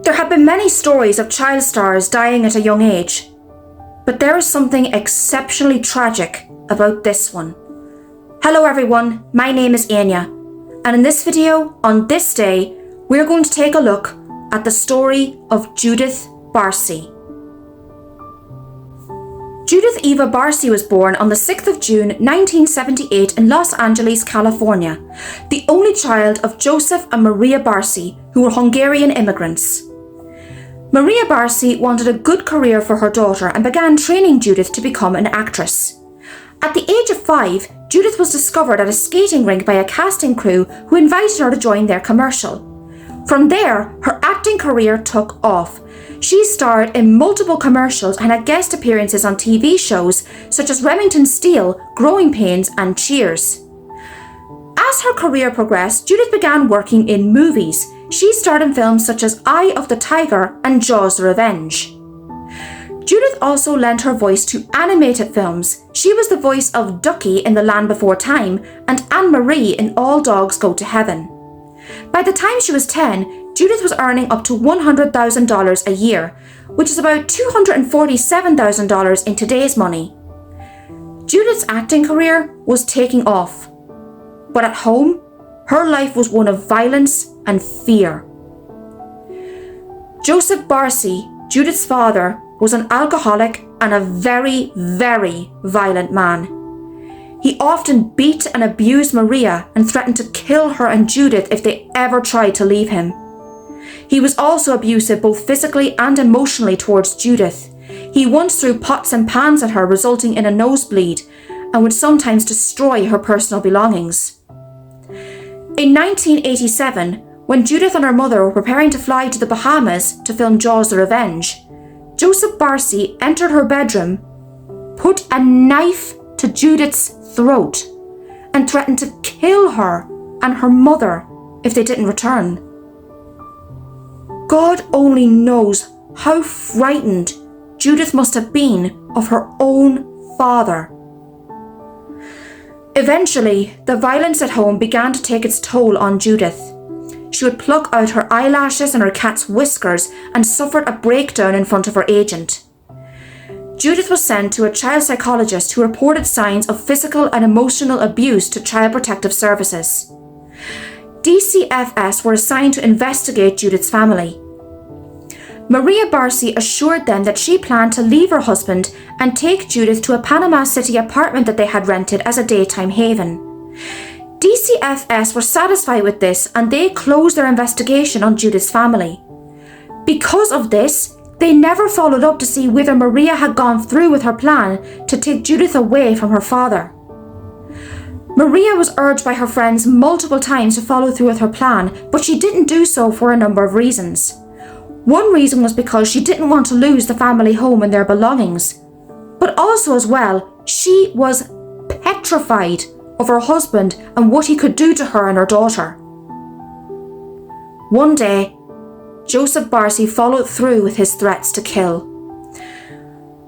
There have been many stories of child stars dying at a young age, but there is something exceptionally tragic about this one. Hello everyone, my name is Anya, and in this video, on this day, we're going to take a look at the story of Judith Barsi. Judith Eva Barsi was born on the 6th of June 1978 in Los Angeles, California, the only child of Joseph and Maria Barsi, who were Hungarian immigrants. Maria Barsi wanted a good career for her daughter and began training Judith to become an actress. At the age of 5, Judith was discovered at a skating rink by a casting crew who invited her to join their commercial. From there, her acting career took off. She starred in multiple commercials and had guest appearances on TV shows such as Remington Steele, Growing Pains, and Cheers. As her career progressed, Judith began working in movies. She starred in films such as Eye of the Tiger and Jaws: The Revenge. Judith also lent her voice to animated films. She was the voice of Ducky in The Land Before Time and Anne-Marie in All Dogs Go to Heaven. By the time she was 10, Judith was earning up to $100,000 a year, which is about $247,000 in today's money. Judith's acting career was taking off, but at home, her life was one of violence and fear. Joseph Barsi, Judith's father, was an alcoholic and a very, very violent man. He often beat and abused Maria and threatened to kill her and Judith if they ever tried to leave him. He was also abusive both physically and emotionally towards Judith. He once threw pots and pans at her, resulting in a nosebleed, and would sometimes destroy her personal belongings. In 1987, when Judith and her mother were preparing to fly to the Bahamas to film Jaws: The Revenge, Joseph Barsi entered her bedroom, put a knife to Judith's throat, and threatened to kill her and her mother if they didn't return. God only knows how frightened Judith must have been of her own father. Eventually, the violence at home began to take its toll on Judith. She would pluck out her eyelashes and her cat's whiskers and suffered a breakdown in front of her agent. Judith was sent to a child psychologist who reported signs of physical and emotional abuse to Child Protective Services. DCFS were assigned to investigate Judith's family. Maria Barsi assured them that she planned to leave her husband and take Judith to a Panama City apartment that they had rented as a daytime haven. DCFS were satisfied with this and they closed their investigation on Judith's family. Because of this, they never followed up to see whether Maria had gone through with her plan to take Judith away from her father. Maria was urged by her friends multiple times to follow through with her plan, but she didn't do so for a number of reasons. One reason was because she didn't want to lose the family home and their belongings, but also as well, she was petrified of her husband and what he could do to her and her daughter. One day, Joseph Barsi followed through with his threats to kill.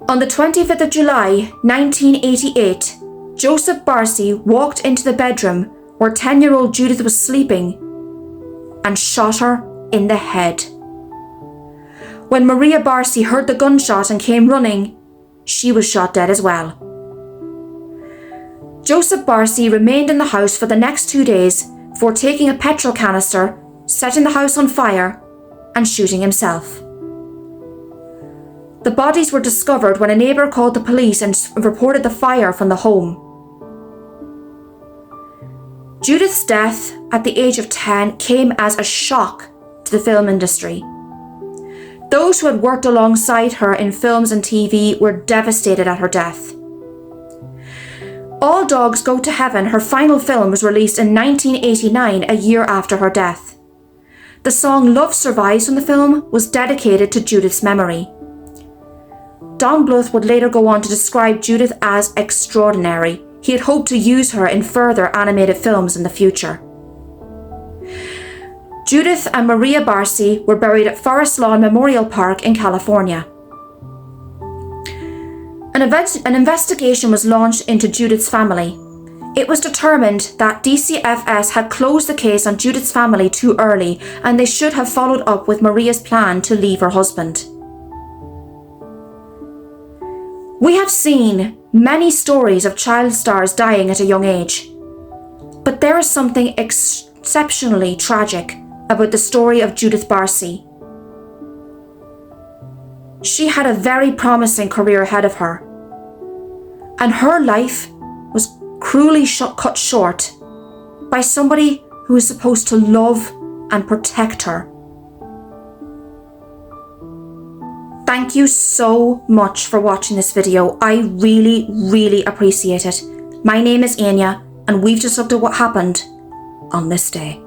On the 25th of July, 1988, Joseph Barsi walked into the bedroom where 10-year-old Judith was sleeping and shot her in the head. When Maria Barsi heard the gunshot and came running, she was shot dead as well. Joseph Barsi remained in the house for the next 2 days before taking a petrol canister, setting the house on fire, and shooting himself. The bodies were discovered when a neighbour called the police and reported the fire from the home. Judith's death at the age of 10 came as a shock to the film industry. Those who had worked alongside her in films and TV were devastated at her death. All Dogs Go to Heaven, her final film, was released in 1989, a year after her death. The song Love Survives from the film was dedicated to Judith's memory. Don Bluth would later go on to describe Judith as extraordinary. He had hoped to use her in further animated films in the future. Judith and Maria Barsi were buried at Forest Lawn Memorial Park in California. An investigation was launched into Judith's family. It was determined that DCFS had closed the case on Judith's family too early, and they should have followed up with Maria's plan to leave her husband. We have seen many stories of child stars dying at a young age, but there is something exceptionally tragic about the story of Judith Barsi. She had a very promising career ahead of her, and her life was cruelly cut short by somebody who is supposed to love and protect her. Thank you so much for watching this video. I really appreciate it. My name is Anya, and we've just looked at what happened on this day.